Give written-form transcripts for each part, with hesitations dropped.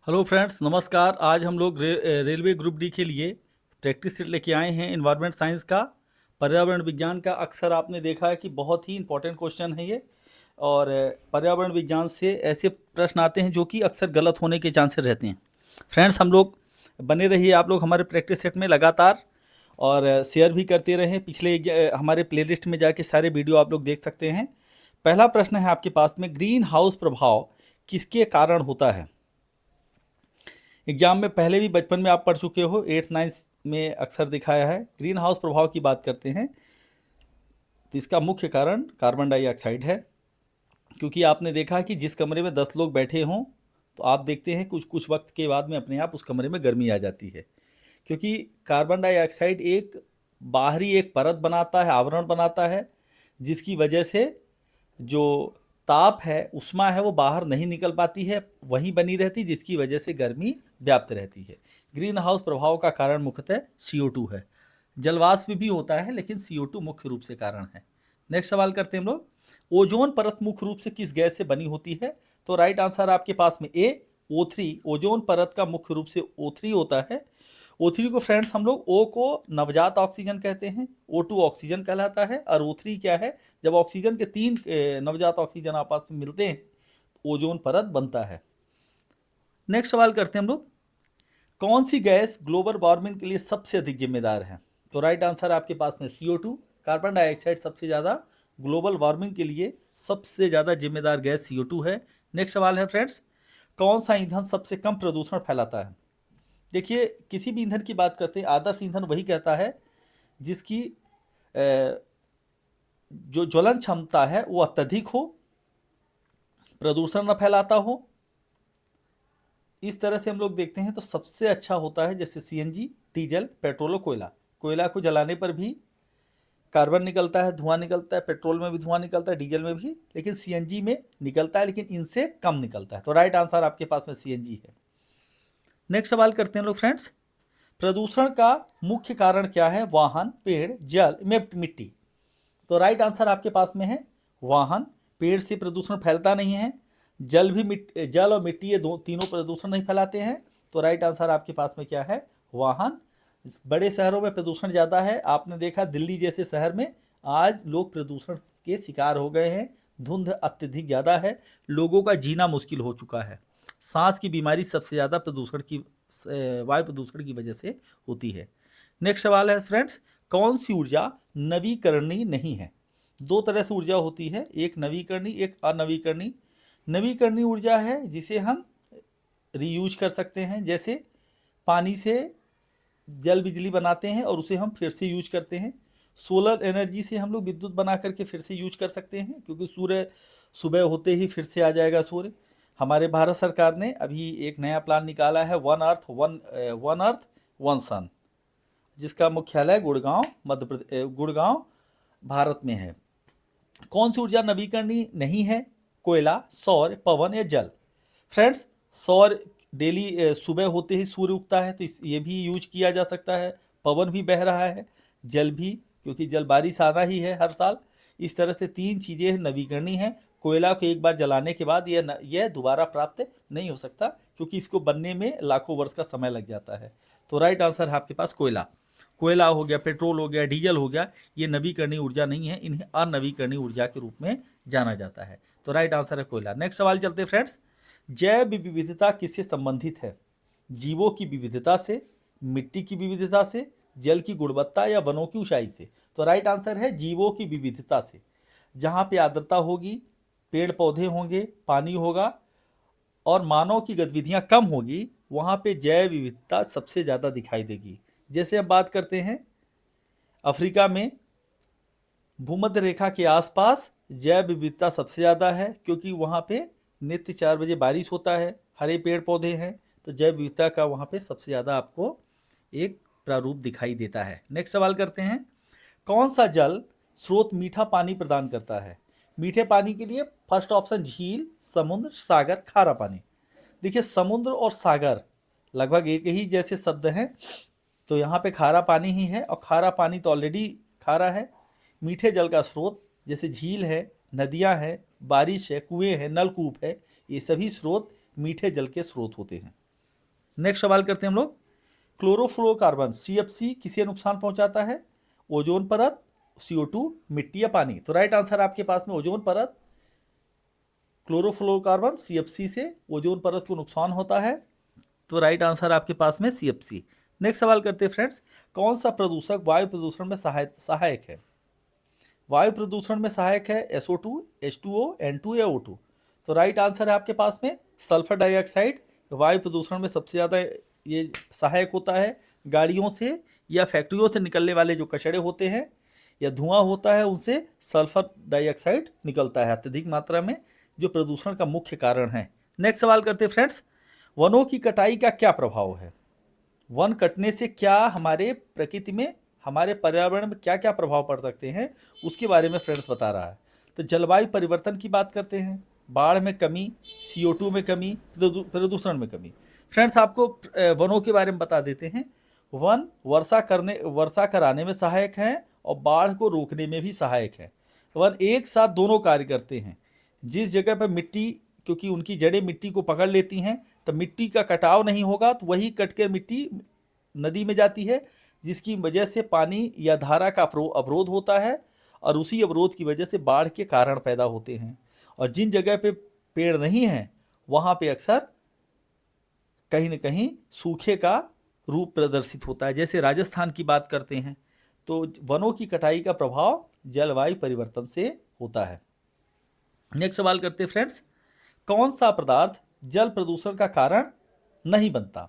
Hello friends, नमस्कार। आज हम लोग रेलवे ग्रुप डी के लिए प्रैक्टिस सेट लेके आए हैं इन्वायरमेंट साइंस का, पर्यावरण विज्ञान का। अक्सर आपने देखा है कि बहुत ही इंपॉर्टेंट क्वेश्चन है ये। और पर्यावरण विज्ञान से ऐसे प्रश्न आते हैं जो कि अक्सर गलत होने के चांसेस रहते हैं। फ्रेंड्स, हम लोग बने रहिए आप लोग हमारे प्रैक्टिस सेट में लगातार, और शेयर भी करते रहें। पिछले हमारे प्लेलिस्ट में जाके सारे वीडियो आप लोग देख सकते हैं। पहला प्रश्न है आपके पास में, ग्रीन हाउस प्रभाव किसके कारण होता है? एग्जाम में पहले भी बचपन में आप पढ़ चुके हो, 8th 9th में अक्सर दिखाया है। ग्रीन हाउस प्रभाव की बात करते हैं तो इसका मुख्य कारण कार्बन डाइऑक्साइड है। क्योंकि आपने देखा कि जिस कमरे में 10 लोग बैठे हों तो आप देखते हैं कुछ कुछ वक्त के बाद में अपने आप उस कमरे में गर्मी आ जाती है। क्योंकि कार्बन डाइऑक्साइड एक बाहरी एक परत बनाता है, आवरण बनाता है, जिसकी वजह से जो ताप है, उष्मा है, वो बाहर नहीं निकल पाती है, वहीं बनी रहती, जिसकी वजह से गर्मी व्याप्त रहती है। ग्रीन हाउस प्रभाव का कारण मुख्यतः CO2 है। जलवाष्प भी होता है, लेकिन CO2 मुख्य रूप से कारण है। नेक्स्ट सवाल करते हैं हम लोग, ओजोन परत मुख्य रूप से किस गैस से बनी होती है? तो राइट आंसर आपके पास में ए, O3। ओजोन परत का मुख्य रूप से O3 होता है। O3 को फ्रेंड्स हम लोग O को नवजात ऑक्सीजन कहते हैं, O2 ऑक्सीजन कहलाता है, और O3 क्या है? जब ऑक्सीजन के 3 नवजात ऑक्सीजन आपस में मिलते हैं तो ओजोन परत बनता है। नेक्स्ट सवाल करते हैं हम लोग, कौन सी गैस ग्लोबल वार्मिंग के लिए सबसे अधिक जिम्मेदार है? तो राइट आंसर आपके पास में CO2, कार्बन डाइऑक्साइड सबसे ज़्यादा ग्लोबल वार्मिंग के लिए सबसे ज़्यादा जिम्मेदार गैस CO2 है। नेक्स्ट सवाल है फ्रेंड्स, कौन सा ईंधन सबसे कम प्रदूषण फैलाता है? देखिए, किसी भी ईंधन की बात करते हैं, आदर्श ईंधन वही कहता है जिसकी जो ज्वलन क्षमता है वो अत्यधिक हो, प्रदूषण न फैलाता हो। इस तरह से हम लोग देखते हैं तो सबसे अच्छा होता है जैसे CNG, डीजल, पेट्रोल और कोयला। कोयला को जलाने पर भी कार्बन निकलता है, धुआं निकलता है, पेट्रोल में भी धुआं निकलता है, डीजल में भी, लेकिन CNG में निकलता है, लेकिन इनसे कम निकलता है। तो राइट आंसर आपके पास में CNG है। नेक्स्ट सवाल करते हैं लोग फ्रेंड्स, प्रदूषण का मुख्य कारण क्या है? वाहन, पेड़, जल, मिट्टी। तो राइट आंसर आपके पास में है वाहन। पेड़ से प्रदूषण फैलता नहीं है। जल और मिट्टी, ये तीनों प्रदूषण नहीं फैलाते हैं। तो राइट आंसर आपके पास में क्या है? वाहन। बड़े शहरों में प्रदूषण ज़्यादा है। आपने देखा दिल्ली जैसे शहर में आज लोग प्रदूषण के शिकार हो गए हैं। धुंध अत्यधिक ज़्यादा है, लोगों का जीना मुश्किल हो चुका है। सांस की बीमारी सबसे ज़्यादा वायु प्रदूषण की वजह से होती है। नेक्स्ट सवाल है फ्रेंड्स, कौन सी ऊर्जा नवीकरणीय नहीं है? दो तरह से ऊर्जा होती है, एक नवीकरणीय, एक अनवीकरणीय। नवीकरणीय ऊर्जा है जिसे हम रीयूज कर सकते हैं, जैसे पानी से जल बिजली बनाते हैं और उसे हम फिर से यूज करते हैं। सोलर एनर्जी से हम लोग विद्युत बना करके फिर से यूज कर सकते हैं, क्योंकि सूर्य सुबह होते ही फिर से आ जाएगा सूर्य। हमारे भारत सरकार ने अभी एक नया प्लान निकाला है, वन अर्थ वन सन, जिसका मुख्यालय गुड़गांव भारत में है। कौन सी ऊर्जा नवीकरणीय नहीं है? कोयला, सौर, पवन या जल। फ्रेंड्स, सौर डेली सुबह होते ही सूर्य उगता है तो ये भी यूज किया जा सकता है। पवन भी बह रहा है, जल भी, क्योंकि जल बारिश आना ही है हर साल। इस तरह से 3 चीज़ें नवीकरणीय हैं। कोयला को एक बार जलाने के बाद यह दोबारा प्राप्त नहीं हो सकता, क्योंकि इसको बनने में लाखों वर्ष का समय लग जाता है। तो राइट आंसर है आपके पास कोयला हो गया, पेट्रोल हो गया, डीजल हो गया, ये नवीकरणीय ऊर्जा नहीं है, इन्हें अनवीकरणीय ऊर्जा के रूप में जाना जाता है। तो राइट आंसर है कोयला। नेक्स्ट सवाल चलते हैं फ्रेंड्स, जैव विविधता किससे संबंधित है? जीवों की विविधता से, मिट्टी की विविधता से, जल की गुणवत्ता या वनों की ऊंचाई से। तो राइट आंसर है जीवों की विविधता से। जहाँ पे आर्द्रता होगी, पेड़ पौधे होंगे, पानी होगा और मानव की गतिविधियाँ कम होगी, वहाँ पे जैव विविधता सबसे ज़्यादा दिखाई देगी। जैसे हम बात करते हैं अफ्रीका में, भूमध्य रेखा के आसपास जैव विविधता सबसे ज़्यादा है, क्योंकि वहाँ पे नित्य 4 बजे बारिश होता है, हरे पेड़ पौधे हैं, तो जैव विविधता का वहाँ पे सबसे ज़्यादा आपको एक प्रारूप दिखाई देता है। नेक्स्ट सवाल करते हैं, कौन सा जल स्रोत मीठा पानी प्रदान करता है? मीठे पानी के लिए फर्स्ट ऑप्शन झील, समुद्र, सागर, खारा पानी। देखिए, समुद्र और सागर लगभग एक ही जैसे शब्द हैं, तो यहाँ पे खारा पानी ही है, और खारा पानी तो ऑलरेडी खारा है। मीठे जल का स्रोत जैसे झील है, नदियाँ हैं, बारिश है, कुएं हैं, नलकूप है, ये सभी स्रोत मीठे जल के स्रोत होते हैं। नेक्स्ट सवाल करते हैं हम लोग, क्लोरोफ्लोरोकार्बन CFC किसे नुकसान पहुंचाता है? ओजोन परत, CO2, मिट्टी या पानी? तो राइट आंसर आपके पास में ओजोन परत। क्लोरोफ्लोरोकार्बन CFC से ओजोन परत को नुकसान होता है, तो राइट आंसर आपके पास में CFC। नेक्स्ट सवाल करते हैं फ्रेंड्स, कौन सा प्रदूषक वायु प्रदूषण में सहायक है? वायु प्रदूषण में सहायक है SO2, H2O, N2 या O2? तो राइट आंसर है आपके पास में सल्फर डाइऑक्साइड। वायु प्रदूषण में सबसे ज़्यादा ये सहायक होता है। गाड़ियों से या फैक्ट्रियों से निकलने वाले जो कचरे होते हैं या धुआं होता है, उनसे सल्फर डाइऑक्साइड निकलता है अत्यधिक मात्रा में, जो प्रदूषण का मुख्य कारण है। नेक्स्ट सवाल करते हैं फ्रेंड्स, वनों की कटाई का क्या प्रभाव है? वन कटने से क्या हमारे प्रकृति में, हमारे पर्यावरण में क्या क्या प्रभाव पड़ सकते हैं, उसके बारे में फ्रेंड्स बता रहा है। तो जलवायु परिवर्तन की बात करते हैं, बाढ़ में कमी, CO2 में कमी, प्रदूषण में कमी। फ्रेंड्स आपको वनों के बारे में बता देते हैं। वन वर्षा कराने में सहायक हैं और बाढ़ को रोकने में भी सहायक है। वन एक साथ दोनों कार्य करते हैं। जिस जगह पर मिट्टी, क्योंकि उनकी जड़ें मिट्टी को पकड़ लेती हैं, तो मिट्टी का कटाव नहीं होगा, तो वही कट कर मिट्टी नदी में जाती है, जिसकी वजह से पानी या धारा का अवरोध होता है, और उसी अवरोध की वजह से बाढ़ के कारण पैदा होते हैं। और जिन जगह पे पेड़ नहीं हैं, वहाँ पे अक्सर कहीं न कहीं सूखे का रूप प्रदर्शित होता है। जैसे राजस्थान की बात करते हैं, तो वनों की कटाई का प्रभाव जलवायु परिवर्तन से होता है। नेक्स्ट सवाल करते हैं फ्रेंड्स, कौन सा पदार्थ जल प्रदूषण का कारण नहीं बनता?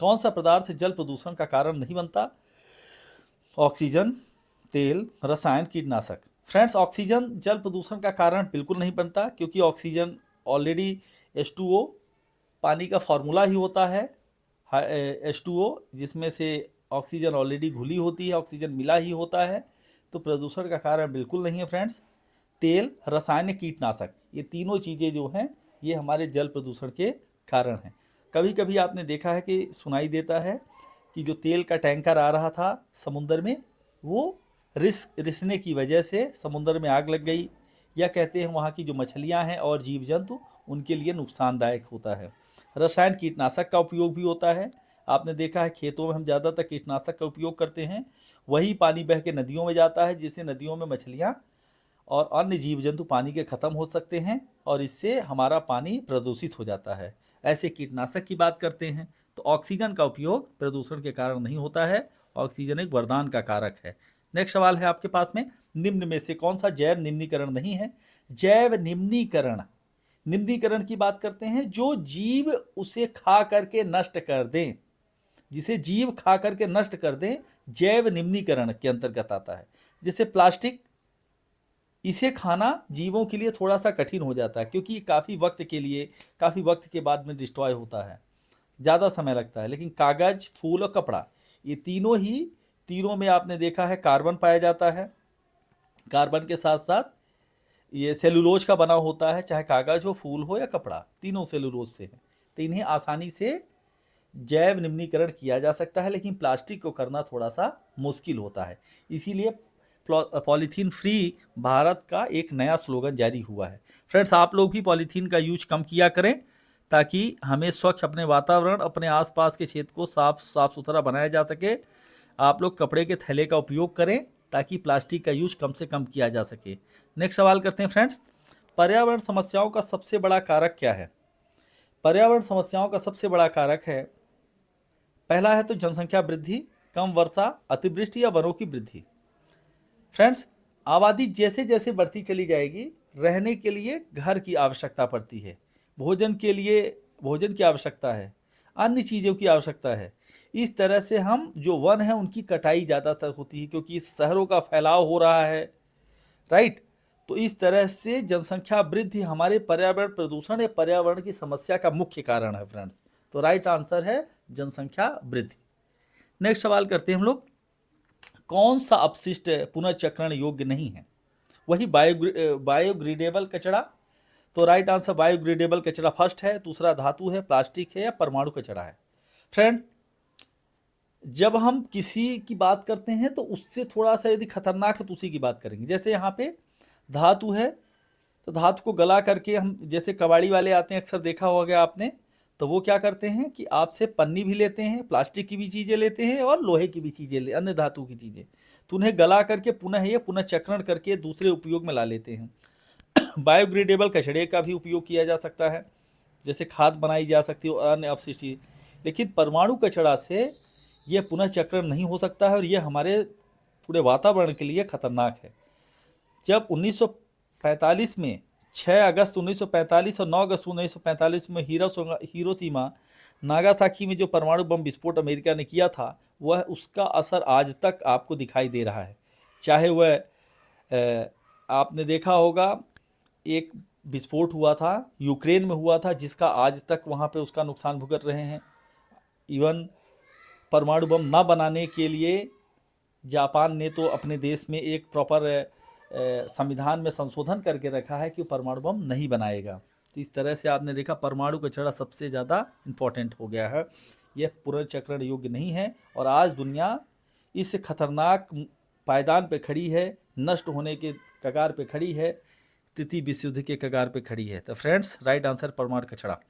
कौन सा पदार्थ जल प्रदूषण का कारण नहीं बनता? ऑक्सीजन, तेल, रसायन, कीटनाशक? फ्रेंड्स ऑक्सीजन जल प्रदूषण का कारण बिल्कुल नहीं बनता, क्योंकि ऑक्सीजन ऑलरेडी H2O पानी का फॉर्मूला ही होता है, H2O, जिसमें से ऑक्सीजन ऑलरेडी घुली होती है, ऑक्सीजन मिला ही होता है, तो प्रदूषण का कारण बिल्कुल नहीं है फ्रेंड्स। तेल, रसायन, कीटनाशक, ये तीनों चीज़ें जो हैं, ये हमारे जल प्रदूषण के कारण हैं। कभी कभी आपने देखा है कि सुनाई देता है कि जो तेल का टैंकर आ रहा था समुद्र में, वो रिसने की वजह से समुद्र में आग लग गई, या कहते हैं वहाँ की जो मछलियाँ हैं और जीव जंतु, उनके लिए नुकसानदायक होता है। रसायन कीटनाशक का उपयोग भी होता है। आपने देखा है खेतों में हम ज़्यादातर कीटनाशक का उपयोग करते हैं, वही पानी बह के नदियों में जाता है, जिससे नदियों में मछलियाँ और अन्य जीव जंतु पानी के ख़त्म हो सकते हैं, और इससे हमारा पानी प्रदूषित हो जाता है। ऐसे कीटनाशक की बात करते हैं, तो ऑक्सीजन का उपयोग प्रदूषण के कारण नहीं होता है, ऑक्सीजन एक वरदान का कारक है। नेक्स्ट सवाल है आपके पास में, निम्न में से कौन सा जैव निम्नीकरण नहीं है? जैव निम्नीकरण, निम्नीकरण की बात करते हैं जो जीव उसे खा करके नष्ट कर दें, जिसे जीव खा करके नष्ट कर दें, जैव निम्नीकरण के अंतर्गत आता है। जैसे प्लास्टिक, इसे खाना जीवों के लिए थोड़ा सा कठिन हो जाता है, क्योंकि काफ़ी वक्त के बाद में डिस्ट्रॉय होता है, ज़्यादा समय लगता है। लेकिन कागज़, फूल और कपड़ा, ये तीनों में आपने देखा है कार्बन पाया जाता है। कार्बन के साथ साथ ये सेलुलोज का बना होता है, चाहे कागज़ हो, फूल हो या कपड़ा, तीनों सेलुलोज से हैं। तो इन्हें आसानी से जैव निम्नीकरण किया जा सकता है, लेकिन प्लास्टिक को करना थोड़ा सा मुश्किल होता है। इसीलिए पॉलीथीन फ्री भारत का एक नया स्लोगन जारी हुआ है। फ्रेंड्स आप लोग भी पॉलीथीन का यूज कम किया करें, ताकि हमें स्वच्छ अपने वातावरण, अपने आसपास के क्षेत्र को साफ सुथरा बनाया जा सके। आप लोग कपड़े के थैले का उपयोग करें, ताकि प्लास्टिक का यूज कम से कम किया जा सके। नेक्स्ट सवाल करते हैं फ्रेंड्स, पर्यावरण समस्याओं का सबसे बड़ा कारक क्या है? पर्यावरण समस्याओं का सबसे बड़ा कारक है, पहला है तो जनसंख्या वृद्धि, कम वर्षा, अतिवृष्टि या वनों की वृद्धि। फ्रेंड्स आबादी जैसे जैसे बढ़ती चली जाएगी, रहने के लिए घर की आवश्यकता पड़ती है, भोजन के लिए भोजन की आवश्यकता है, अन्य चीज़ों की आवश्यकता है। इस तरह से हम जो वन है उनकी कटाई ज़्यादातर होती है, क्योंकि शहरों का फैलाव हो रहा है, राइट। तो इस तरह से जनसंख्या वृद्धि हमारे पर्यावरण प्रदूषण या पर्यावरण की समस्या का मुख्य कारण है फ्रेंड्स। तो राइट आंसर है जनसंख्या वृद्धि। नेक्स्ट सवाल करते हैं हम लोग, कौन सा अपशिष्ट पुनर्चक्रण योग्य नहीं है? वही बायोग्रेडेबल कचरा। तो राइट आंसर बायोग्रेडेबल कचरा फर्स्ट है, दूसरा धातु है, प्लास्टिक है या परमाणु कचरा है। फ्रेंड जब हम किसी की बात करते हैं तो उससे थोड़ा सा यदि खतरनाक है तो उसी की बात करेंगे। जैसे यहाँ पे धातु है, तो धातु को गला करके हम, जैसे कबाड़ी वाले आते हैं, अक्सर देखा होगा आपने, तो वो क्या करते हैं कि आपसे पन्नी भी लेते हैं, प्लास्टिक की भी चीज़ें लेते हैं और लोहे की भी चीज़ें, अन्य धातु की चीज़ें, तो उन्हें गला करके पुनः ये पुनः चक्रण करके दूसरे उपयोग में ला लेते हैं। बायोग्रेडेबल कचड़े का भी उपयोग किया जा सकता है, जैसे खाद बनाई जा सकती है और अन्य अपशिष्ट। लेकिन परमाणु कचरा से यह पुनः चक्रण नहीं हो सकता है और यह हमारे पूरे वातावरण के लिए खतरनाक है। जब 1945 में 6 अगस्त 1945 और 9 अगस्त 1945 में हिरोशिमा नागासाकी में जो परमाणु बम विस्फोट अमेरिका ने किया था, वह उसका असर आज तक आपको दिखाई दे रहा है। चाहे वह आपने देखा होगा एक विस्फोट हुआ था, यूक्रेन में हुआ था, जिसका आज तक वहाँ पे उसका नुकसान भुगत रहे हैं। इवन परमाणु बम ना बनाने के लिए जापान ने तो अपने देश में एक प्रॉपर संविधान में संशोधन करके रखा है कि परमाणु बम नहीं बनाएगा। तो इस तरह से आपने देखा परमाणु कचरा सबसे ज़्यादा इम्पोर्टेंट हो गया है, यह पुनर्चक्रण योग्य नहीं है और आज दुनिया इस खतरनाक पायदान पे खड़ी है, नष्ट होने के कगार पे खड़ी है, तृतीय विश्व युद्ध के कगार पे खड़ी है। तो फ्रेंड्स, राइट आंसर परमाणु कचरा।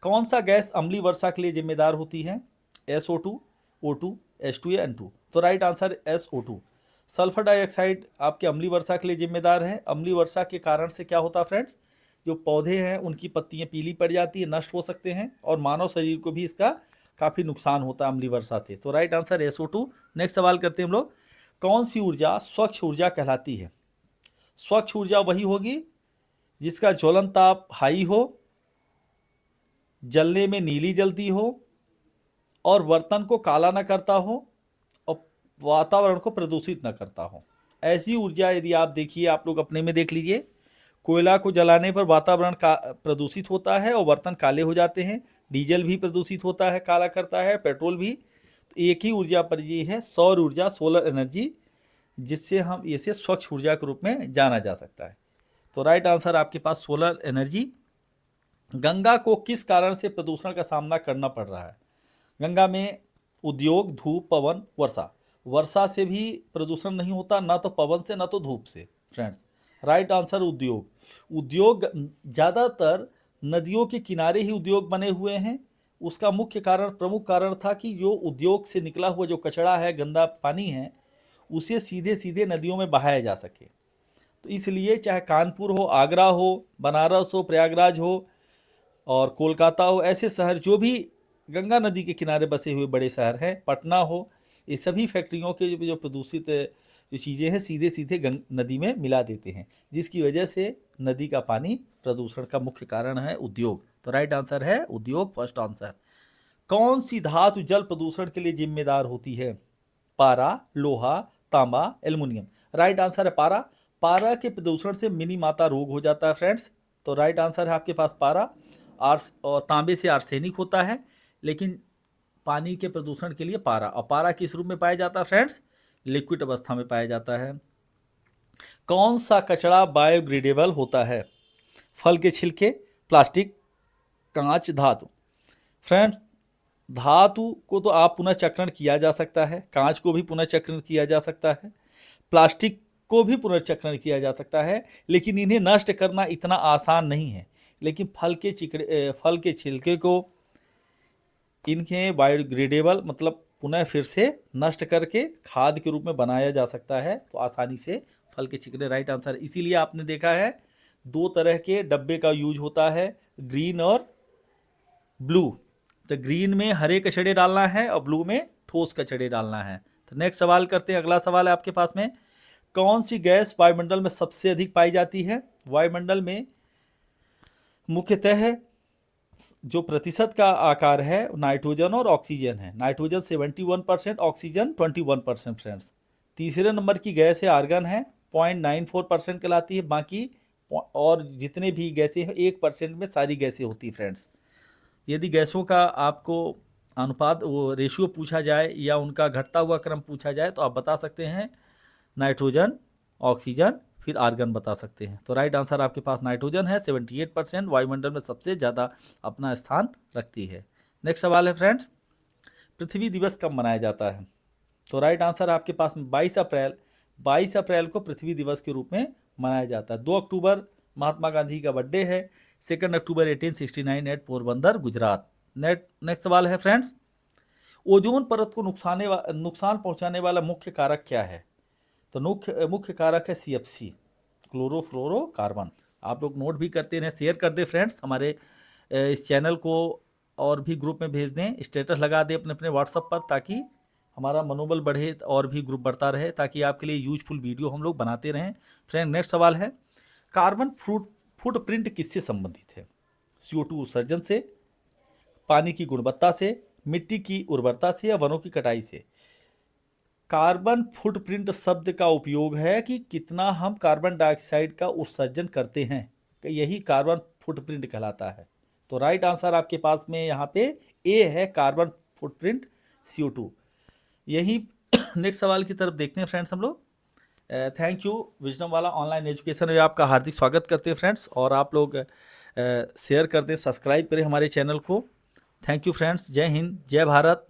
कौन सा गैस अम्लीय वर्षा के लिए जिम्मेदार होती है? SO2, O2, H2 या N2? तो right answer SO2। Sulphur dioxide आपके अम्लीय वर्षा के लिए जिम्मेदार है। अम्लीय वर्षा के कारण से क्या होता है फ्रेंड्स, जो पौधे हैं उनकी पत्तियां पीली पड़ जाती है, नष्ट हो सकते हैं और मानव शरीर को भी इसका काफ़ी नुकसान होता है अम्लीय वर्षा से। तो राइट आंसर SO2। नेक्स्ट सवाल करते हैं हम लोग, कौन सी ऊर्जा स्वच्छ ऊर्जा कहलाती है? स्वच्छ ऊर्जा वही होगी जिसका ज्वलन ताप हाई हो, जलने में नीली जलती हो और बर्तन को काला न करता हो और वातावरण को प्रदूषित न करता हो। ऐसी ऊर्जा यदि आप देखिए, आप लोग अपने में देख लीजिए, कोयला को जलाने पर वातावरण का प्रदूषित होता है और बर्तन काले हो जाते हैं, डीजल भी प्रदूषित होता है, काला करता है, पेट्रोल भी। तो एक ही ऊर्जा पर ये है सौर ऊर्जा, सोलर एनर्जी, जिससे हम इसे स्वच्छ ऊर्जा के रूप में जाना जा सकता है। तो राइट आंसर आपके पास सोलर एनर्जी। गंगा को किस कारण से प्रदूषण का सामना करना पड़ रहा है? गंगा में उद्योग, धूप, पवन, वर्षा। वर्षा से भी प्रदूषण नहीं होता, ना तो पवन से ना तो धूप से फ्रेंड्स। राइट आंसर उद्योग। उद्योग ज़्यादातर नदियों के किनारे ही उद्योग बने हुए हैं। उसका मुख्य कारण, प्रमुख कारण था कि जो उद्योग से निकला हुआ जो कचरा है, गंदा पानी है, उसे सीधे सीधे नदियों में बहाया जा सके। तो इसलिए चाहे कानपुर हो, आगरा हो, बनारस हो, प्रयागराज हो और कोलकाता हो, ऐसे शहर जो भी गंगा नदी के किनारे बसे हुए बड़े शहर हैं, पटना हो, ये सभी फैक्ट्रियों के जो प्रदूषित जो चीज़ें हैं सीधे सीधे नदी में मिला देते हैं, जिसकी वजह से नदी का पानी प्रदूषण का मुख्य कारण है उद्योग। तो राइट आंसर है उद्योग, फर्स्ट आंसर। कौन सी धातु जल प्रदूषण के लिए जिम्मेदार होती है? पारा, लोहा, तांबा, एल्युमिनियम। राइट आंसर है पारा। पारा के प्रदूषण से मिनी माता रोग हो जाता है फ्रेंड्स। तो राइट आंसर है आपके पास पारा। और तांबे से आर्सेनिक होता है, लेकिन पानी के प्रदूषण के लिए पारा। और पारा किस रूप में पाया जाता है फ्रेंड्स? लिक्विड अवस्था में पाया जाता है। कौन सा कचरा बायोग्रेडेबल होता है? फल के छिलके, प्लास्टिक, कांच, धातु। फ्रेंड, धातु को तो आप पुनः चक्रण किया जा सकता है, कांच को भी पुनः चक्रण किया जा सकता है, प्लास्टिक को भी पुनर्चक्रण किया जा सकता है, लेकिन इन्हें नष्ट करना इतना आसान नहीं है। लेकिन फल के छिलके को इनके बायोडिग्रेडेबल मतलब पुनः फिर से नष्ट करके खाद के रूप में बनाया जा सकता है, तो आसानी से फल के छिलके। Right answer. इसीलिए आपने देखा है 2 तरह के डब्बे का यूज होता है, ग्रीन और ब्लू। तो ग्रीन में हरे कचड़े डालना है और ब्लू में ठोस कचड़े डालना है। तो नेक्स्ट सवाल करते हैं। अगला सवाल है आपके पास में, कौन सी गैस वायुमंडल में सबसे अधिक पाई जाती है? वायुमंडल में मुख्यतः जो प्रतिशत का आकार है नाइट्रोजन और ऑक्सीजन है। Nitrogen 71%, oxygen 21% friends. तीसरे नंबर की गैस है आर्गन है, 0.94% कहलाती है। बाकी और जितने भी गैसें हैं 1% में सारी गैसें होती है फ्रेंड्स। यदि गैसों का आपको अनुपात वो रेशियो पूछा जाए या उनका घटता हुआ क्रम पूछा जाए, तो आप बता सकते हैं नाइट्रोजन, ऑक्सीजन, फिर आर्गन बता सकते हैं। तो राइट आंसर आपके पास नाइट्रोजन है, 78% वायुमंडल में सबसे ज़्यादा अपना स्थान रखती है। नेक्स्ट सवाल है फ्रेंड्स, पृथ्वी दिवस कब मनाया जाता है? तो राइट आंसर आपके पास 22 अप्रैल को पृथ्वी दिवस के रूप में मनाया जाता है। 2 अक्टूबर महात्मा गांधी का बर्थडे है, 2 अक्टूबर 1869 एट पोरबंदर, गुजरात। नेक्स्ट सवाल है फ्रेंड्स, ओजोन परत को नुकसान पहुंचाने वाला मुख्य कारक क्या है? तो मुख्य कारक है CFC, क्लोरोफ्लोरोकार्बन। आप लोग नोट भी करते रहें, शेयर कर दें फ्रेंड्स हमारे इस चैनल को, और भी ग्रुप में भेज दें, स्टेटस लगा दें अपने अपने व्हाट्सएप पर, ताकि हमारा मनोबल बढ़े और भी ग्रुप बढ़ता रहे, ताकि आपके लिए यूजफुल वीडियो हम लोग बनाते रहें। फ्रेंड नेक्स्ट सवाल है, कार्बन फुटप्रिंट किससे संबंधित है? CO2 उत्सर्जन से, पानी की गुणवत्ता से, मिट्टी की उर्वरता से, या वनों की कटाई से? कार्बन फुटप्रिंट शब्द का उपयोग है कि कितना हम कार्बन डाइऑक्साइड का उत्सर्जन करते हैं, यही कार्बन फुटप्रिंट कहलाता है। तो राइट आंसर आपके पास में यहाँ पे ए है, कार्बन फुटप्रिंट CO2। यही नेक्स्ट सवाल की तरफ देखते हैं फ्रेंड्स हम लोग। थैंक यू, विजडम वाला ऑनलाइन एजुकेशन में आपका हार्दिक स्वागत करते हैं फ्रेंड्स, और आप लोग शेयर कर दें, सब्सक्राइब करें हमारे चैनल को। थैंक यू फ्रेंड्स, जय हिंद, जय भारत।